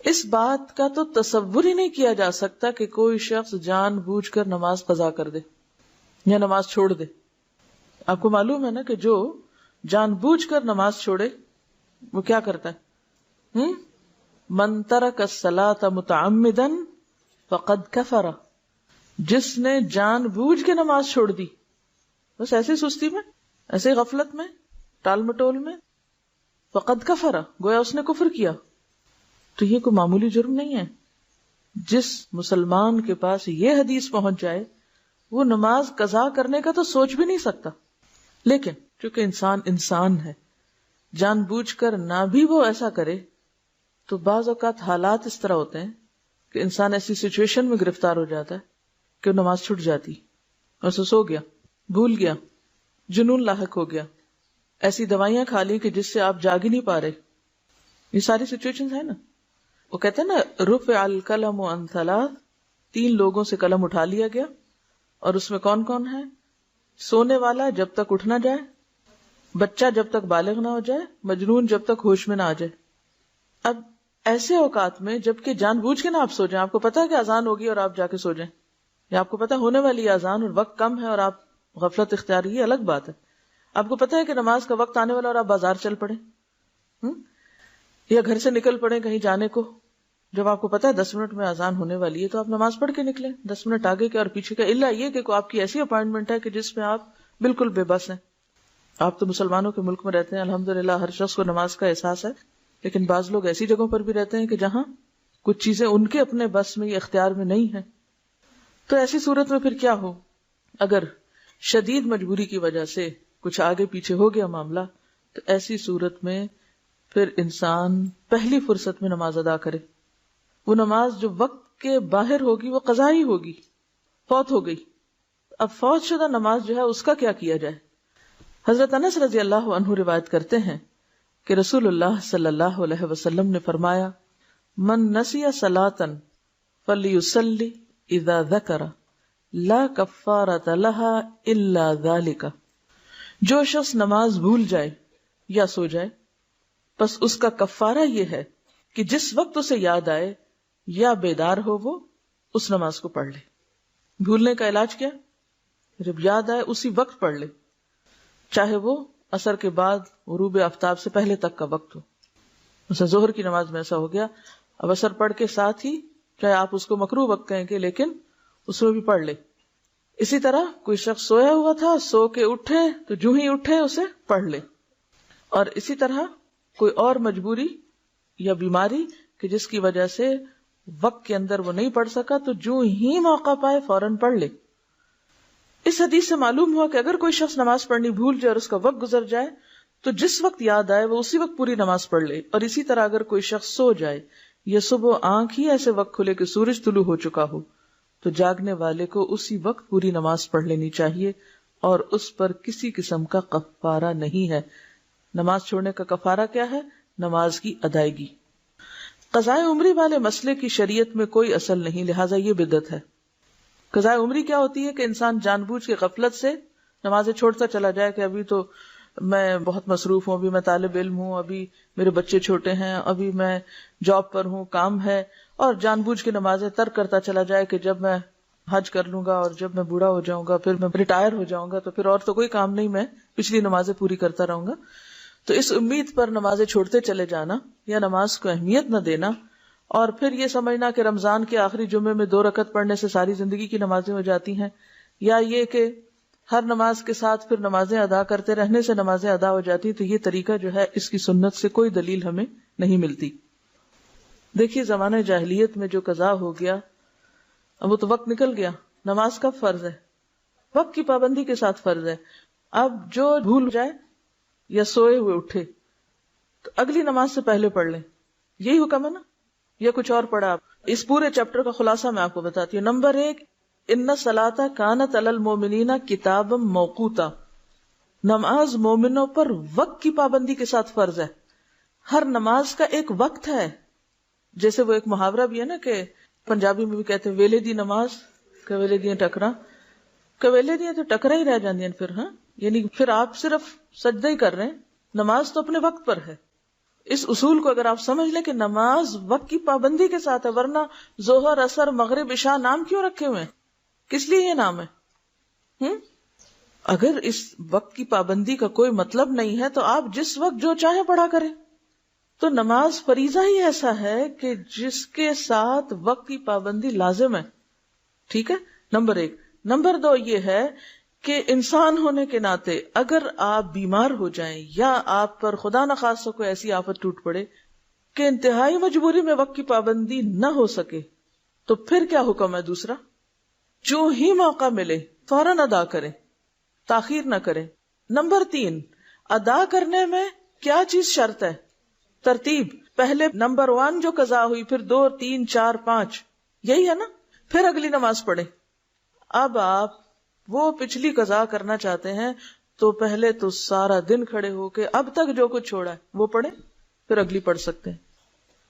اس بات کا تو تصور ہی نہیں کیا جا سکتا کہ کوئی شخص جان بوجھ کر نماز قضا کر دے یا نماز چھوڑ دے. آپ کو معلوم ہے نا کہ جو جان بوجھ کر نماز چھوڑے وہ کیا کرتا ہے؟ من ترک الصلاۃ متعمدا فقد کفر. جس نے جان بوجھ کے نماز چھوڑ دی، بس ایسے سستی میں، ایسے غفلت میں، ٹال مٹول میں، فقد کفر، گویا اس نے کفر کیا. تو یہ کوئی معمولی جرم نہیں ہے. جس مسلمان کے پاس یہ حدیث پہنچ جائے وہ نماز قضا کرنے کا تو سوچ بھی نہیں سکتا. لیکن چونکہ انسان ہے، جان بوجھ کر نہ بھی وہ ایسا کرے تو بعض اوقات حالات اس طرح ہوتے ہیں کہ انسان ایسی سچویشن میں گرفتار ہو جاتا ہے کہ وہ نماز چھوٹ جاتی، اور سو گیا، بھول گیا، جنون لاحق ہو گیا، ایسی دوائیاں کھا لی کہ جس سے آپ جاگ ہی نہیں پا رہے. یہ ساری سچویشن ہے نا. وہ کہتے ہیں نا رفع القلم عن ثلاث، 3 لوگوں سے قلم اٹھا لیا گیا، اور اس میں کون کون ہے؟ سونے والا جب تک اٹھ نہ جائے، بچہ جب تک بالغ نہ ہو جائے، مجنون جب تک ہوش میں نہ آ جائے. اب ایسے اوقات میں جبکہ جان بوجھ کے نہ آپ سو جائیں، آپ کو پتا ہے کہ اذان ہوگی اور آپ جا کے سو جائیں، یا آپ کو پتا ہونے والی اذان اور وقت کم ہے اور آپ غفلت اختیار، یہ الگ بات ہے. آپ کو پتا ہے کہ نماز کا وقت آنے والا اور آپ بازار چل پڑے، یا گھر سے نکل پڑے کہیں جانے کو. جب آپ کو پتا ہے 10 منٹ میں اذان ہونے والی ہے تو آپ نماز پڑھ کے نکلیں 10 منٹ آگے کے اور پیچھے کے، الا یہ کہ آپ کی ایسی اپائنٹمنٹ ہے کہ جس میں آپ بالکل بے بس ہیں. آپ تو مسلمانوں کے ملک میں رہتے ہیں، الحمدللہ ہر شخص کو نماز کا احساس ہے، لیکن بعض لوگ ایسی جگہوں پر بھی رہتے ہیں کہ جہاں کچھ چیزیں ان کے اپنے بس میں یا اختیار میں نہیں ہیں. تو ایسی صورت میں پھر کیا ہو؟ اگر شدید مجبوری کی وجہ سے کچھ آگے پیچھے ہو گیا معاملہ، تو ایسی صورت میں پھر انسان پہلی فرصت میں نماز ادا کرے. وہ نماز جو وقت کے باہر ہوگی وہ قضا ہی ہوگی، فوت ہو گئی. اب فوت شدہ نماز جو ہے اس کا کیا کیا جائے؟ حضرت انس رضی اللہ عنہ روایت کرتے ہیں کہ رسول اللہ صلی اللہ علیہ وسلم نے فرمایا، من نسی صلاۃ فلیصلی اذا ذکر لا کفارۃ لها الا ذلک. جو شخص نماز بھول جائے یا سو جائے، بس اس کا کفارہ یہ ہے کہ جس وقت اسے یاد آئے یا بیدار ہو وہ اس نماز کو پڑھ لے. بھولنے کا علاج کیا؟ جب یاد آئے اسی وقت پڑھ لے، چاہے وہ عصر کے بعد غروب آفتاب سے پہلے تک کا وقت ہو. مثلا ظہر کی نماز میں ایسا ہو گیا، اب عصر پڑھ کے ساتھ ہی، چاہے آپ اس کو مکروہ وقت کہیں گے لیکن اس میں بھی پڑھ لے. اسی طرح کوئی شخص سویا ہوا تھا، سو کے اٹھے تو جو ہی اٹھے اسے پڑھ لے. اور اسی طرح کوئی اور مجبوری یا بیماری کہ جس کی وجہ سے وقت کے اندر وہ نہیں پڑھ سکا تو جو ہی موقع پائے فوراً پڑھ لے. اس حدیث سے معلوم ہوا کہ اگر کوئی شخص نماز پڑھنی بھول جائے اور اس کا وقت گزر جائے تو جس وقت یاد آئے وہ اسی وقت پوری نماز پڑھ لے. اور اسی طرح اگر کوئی شخص سو جائے یا صبح آنکھ ہی ایسے وقت کھلے کہ سورج طلوع ہو چکا ہو تو جاگنے والے کو اسی وقت پوری نماز پڑھ لینی چاہیے، اور اس پر کسی قسم کا کفارہ نہیں ہے. نماز چھوڑنے کا کفارہ کیا ہے؟ نماز کی ادائیگی. قضائے عمری والے مسئلے کی شریعت میں کوئی اصل نہیں، لہٰذا یہ بدعت ہے. قضائے عمری کیا ہوتی ہے کہ انسان جان بوجھ کے غفلت سے نمازیں چھوڑتا چلا جائے کہ ابھی تو میں بہت مصروف ہوں، ابھی میں طالب علم ہوں، ابھی میرے بچے چھوٹے ہیں، ابھی میں جاب پر ہوں، کام ہے، اور جان بوجھ کے نمازیں ترک کرتا چلا جائے کہ جب میں حج کر لوں گا اور جب میں بوڑھا ہو جاؤں گا، پھر میں ریٹائر ہو جاؤں گا تو پھر اور تو کوئی کام نہیں، میں پچھلی نمازیں پوری کرتا رہوں گا. تو اس امید پر نمازیں چھوڑتے چلے جانا یا نماز کو اہمیت نہ دینا، اور پھر یہ سمجھنا کہ رمضان کے آخری جمعے میں 2 رکعت پڑھنے سے ساری زندگی کی نمازیں ہو جاتی ہیں، یا یہ کہ ہر نماز کے ساتھ پھر نمازیں ادا کرتے رہنے سے نمازیں ادا ہو جاتی، تو یہ طریقہ جو ہے اس کی سنت سے کوئی دلیل ہمیں نہیں ملتی. دیکھیے زمانہ جاہلیت میں جو قضا ہو گیا، اب وہ تو وقت نکل گیا. نماز کب فرض ہے؟ وقت کی پابندی کے ساتھ فرض ہے. اب جو بھول جائے یا سوئے ہوئے اٹھے تو اگلی نماز سے پہلے پڑھ لیں، یہی حکم ہے نا، یا کچھ اور پڑھا آپ؟ اس پورے چیپٹر کا خلاصہ میں آپ کو بتاتی ہوں. نمبر 1، ان الصلاۃ کانت علی المؤمنین کتابا موقوتا. نماز مومنوں پر وقت کی پابندی کے ساتھ فرض ہے. ہر نماز کا ایک وقت ہے. جیسے وہ ایک محاورہ بھی ہے نا کہ پنجابی میں بھی کہتے ہیں ویلے دی نماز کویلے دیاں ٹکرا، کویلے دیاں تو ٹکرا ہی رہ جاندیاں پھر. ہاں، یعنی پھر آپ صرف سجدہ ہی کر رہے ہیں، نماز تو اپنے وقت پر ہے. اس اصول کو اگر آپ سمجھ لیں کہ نماز وقت کی پابندی کے ساتھ ہے، ورنہ ظہر، عصر، مغرب، عشاء نام کیوں رکھے ہوئے ہیں؟ کس لیے یہ نام ہے؟ اگر اس وقت کی پابندی کا کوئی مطلب نہیں ہے تو آپ جس وقت جو چاہیں پڑھا کریں. تو نماز فریضہ ہی ایسا ہے کہ جس کے ساتھ وقت کی پابندی لازم ہے. ٹھیک ہے، نمبر 1. نمبر 2 یہ ہے کہ انسان ہونے کے ناطے اگر آپ بیمار ہو جائیں یا آپ پر خدا نخواستہ کوئی ایسی آفت ٹوٹ پڑے کہ انتہائی مجبوری میں وقت کی پابندی نہ ہو سکے، تو پھر کیا حکم ہے؟ دوسرا، جو ہی موقع ملے فوراً ادا کریں، تاخیر نہ کریں. نمبر 3، ادا کرنے میں کیا چیز شرط ہے؟ ترتیب. پہلے نمبر 1 جو قضا ہوئی، پھر 2، 3، 4، 5، یہی ہے نا؟ پھر اگلی نماز پڑھیں. اب آپ وہ پچھلی قضا کرنا چاہتے ہیں تو پہلے تو سارا دن کھڑے ہو کے اب تک جو کچھ چھوڑا ہے وہ پڑھیں، پھر اگلی پڑھ سکتے ہیں.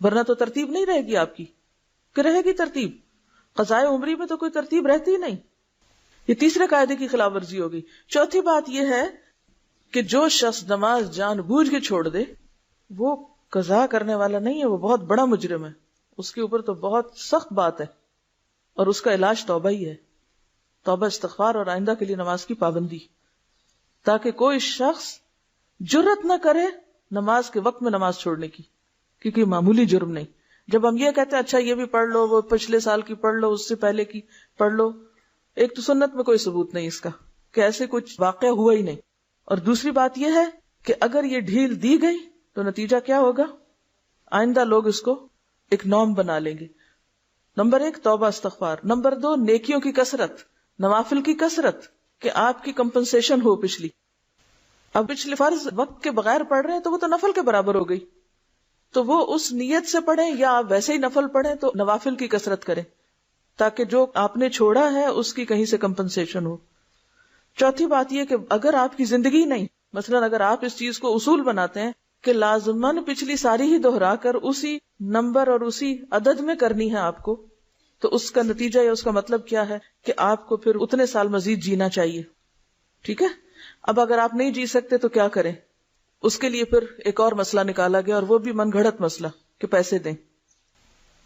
ورنہ تو ترتیب نہیں رہے گی آپ کی. کہ رہے گی ترتیب؟ قضائے عمری میں تو کوئی ترتیب رہتی ہی نہیں. یہ تیسرے قاعدے کی خلاف ورزی ہوگی. چوتھی بات یہ ہے کہ جو شخص نماز جان بوجھ کے چھوڑ دے وہ قضا کرنے والا نہیں ہے، وہ بہت بڑا مجرم ہے. اس کے اوپر تو بہت سخت بات ہے، اور اس کا علاج توبہ ہی ہے. توبہ، استغفار اور آئندہ کے لیے نماز کی پابندی، تاکہ کوئی شخص جرت نہ کرے نماز کے وقت میں نماز چھوڑنے کی، کیونکہ معمولی جرم نہیں. جب ہم یہ کہتے ہیں اچھا یہ بھی پڑھ لو، وہ پچھلے سال کی پڑھ لو، اس سے پہلے کی پڑھ لو، ایک تو سنت میں کوئی ثبوت نہیں اس کا کہ ایسے کچھ واقعہ ہوا ہی نہیں، اور دوسری بات یہ ہے کہ اگر یہ ڈھیل دی گئی تو نتیجہ کیا ہوگا؟ آئندہ لوگ اس کو ایک نارم بنا لیں گے. نمبر 1 توبہ استغفار. نمبر 2 نیکیوں کی کثرت، نوافل کی کثرت، کہ آپ کی کمپنسیشن ہو پچھلی. اب پچھلے فرض وقت کے بغیر پڑھ رہے ہیں تو وہ تو نفل کے برابر ہو گئی، تو وہ اس نیت سے پڑھیں یا آپ ویسے ہی نفل پڑھیں تو نوافل کی کثرت کریں تاکہ جو آپ نے چھوڑا ہے اس کی کہیں سے کمپنسیشن ہو. چوتھی بات یہ کہ اگر آپ کی زندگی نہیں، مثلا اگر آپ اس چیز کو اصول بناتے ہیں کہ لازماً پچھلی ساری ہی دہرا کر اسی نمبر اور اسی عدد میں کرنی ہے آپ کو، تو اس کا نتیجہ یا اس کا مطلب کیا ہے کہ آپ کو پھر اتنے سال مزید جینا چاہیے. ٹھیک ہے. اب اگر آپ نہیں جی سکتے تو کیا کریں؟ اس کے لیے پھر ایک اور مسئلہ نکالا گیا، اور وہ بھی من گھڑت مسئلہ کہ پیسے دیں.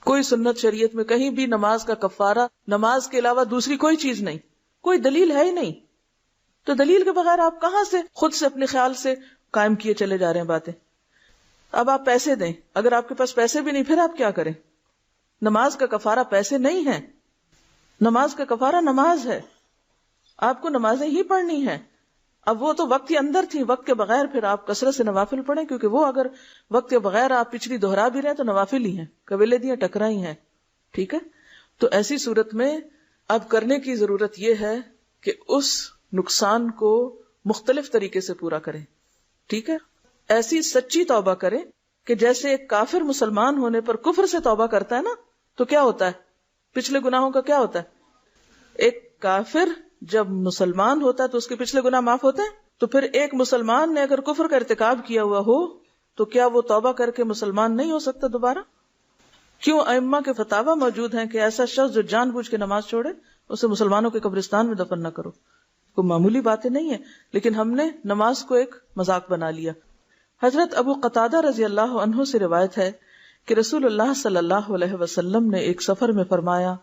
کوئی سنت شریعت میں کہیں بھی نماز کا کفارہ نماز کے علاوہ دوسری کوئی چیز نہیں، کوئی دلیل ہے ہی نہیں. تو دلیل کے بغیر آپ کہاں سے خود سے اپنے خیال سے قائم کیے چلے جا رہے ہیں باتیں. اب آپ پیسے دیں، اگر آپ کے پاس پیسے بھی نہیں پھر آپ کیا کریں؟ نماز کا کفارہ پیسے نہیں ہے، نماز کا کفارہ نماز ہے. آپ کو نمازیں ہی پڑھنی ہیں. اب وہ تو وقت کے اندر تھی، وقت کے بغیر پھر آپ کثرت سے نوافل پڑھیں، کیونکہ وہ اگر وقت کے بغیر آپ پچھلی دہرا بھی رہے ہیں تو نوافل ہی ہیں، قبیلے دیاں ٹکرائی ہیں. ٹھیک ہے. تو ایسی صورت میں اب کرنے کی ضرورت یہ ہے کہ اس نقصان کو مختلف طریقے سے پورا کریں. ٹھیک ہے. ایسی سچی توبہ کریں کہ جیسے ایک کافر مسلمان ہونے پر کفر سے توبہ کرتا ہے نا، تو کیا ہوتا ہے؟ پچھلے گناہوں کا کیا ہوتا ہے؟ ایک کافر جب مسلمان ہوتا ہے تو اس کے پچھلے گناہ معاف ہوتے ہیں. تو پھر ایک مسلمان نے اگر کفر کا ارتکاب کیا ہوا ہو تو کیا وہ توبہ کر کے مسلمان نہیں ہو سکتا دوبارہ؟ کیوں ائمہ کے فتاوی موجود ہیں کہ ایسا شخص جو جان بوجھ کے نماز چھوڑے اسے مسلمانوں کے قبرستان میں دفن نہ کرو. کوئی معمولی باتیں نہیں ہیں، لیکن ہم نے نماز کو ایک مذاق بنا لیا. حضرت ابو قتادہ رضی اللہ عنہ سے روایت ہے کہ رسول اللہ صلی اللہ علیہ وسلم نے ایک سفر میں فرمایا،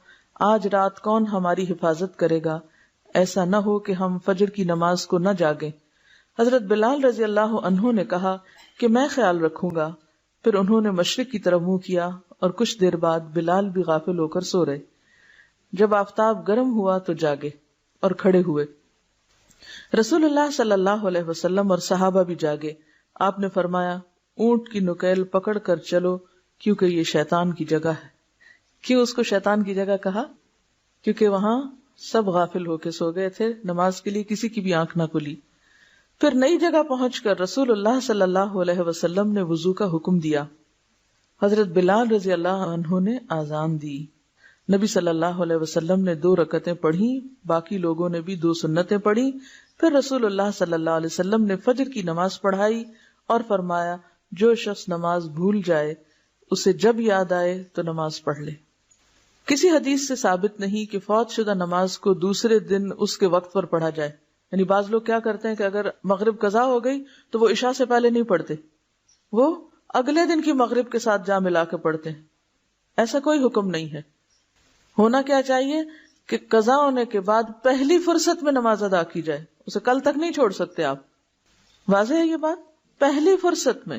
آج رات کون ہماری حفاظت کرے گا؟ ایسا نہ ہو کہ ہم فجر کی نماز کو نہ جاگیں. حضرت بلال رضی اللہ عنہ نے کہا کہ میں خیال رکھوں گا. پھر انہوں نے مشرق کی طرف منہ کیا اور کچھ دیر بعد بلال بھی غافل ہو کر سو رہے. جب آفتاب گرم ہوا تو جاگے اور کھڑے ہوئے. رسول اللہ صلی اللہ علیہ وسلم اور صحابہ بھی جاگے. آپ نے فرمایا، اونٹ کی نکیل پکڑ کر چلو کیونکہ یہ شیطان کی جگہ ہے. کیوں اس کو شیطان کی جگہ کہا؟ کیونکہ وہاں سب غافل ہو کے سو گئے تھے، نماز کے لیے کسی کی بھی آنکھ نہ کھلی. پھر نئی جگہ پہنچ کر رسول اللہ صلی اللہ علیہ وسلم نے وضو کا حکم دیا. حضرت بلال رضی اللہ عنہ نے آذان دی. نبی صلی اللہ علیہ وسلم نے 2 رکعتیں پڑھی، باقی لوگوں نے بھی 2 سنتیں پڑھی. پھر رسول اللہ صلی اللہ علیہ وسلم نے فجر کی نماز پڑھائی اور فرمایا، جو شخص نماز بھول جائے اسے جب یاد آئے تو نماز پڑھ لے. کسی حدیث سے ثابت نہیں کہ فوت شدہ نماز کو دوسرے دن اس کے وقت پر پڑھا جائے. یعنی بعض لوگ کیا کرتے ہیں کہ اگر مغرب قضا ہو گئی تو وہ عشاء سے پہلے نہیں پڑھتے، وہ اگلے دن کی مغرب کے ساتھ جا ملا کے پڑھتے ہیں. ایسا کوئی حکم نہیں ہے. ہونا کیا چاہیے کہ قضا ہونے کے بعد پہلی فرصت میں نماز ادا کی جائے, اسے کل تک نہیں چھوڑ سکتے آپ. واضح ہے یہ بات؟ پہلی فرصت میں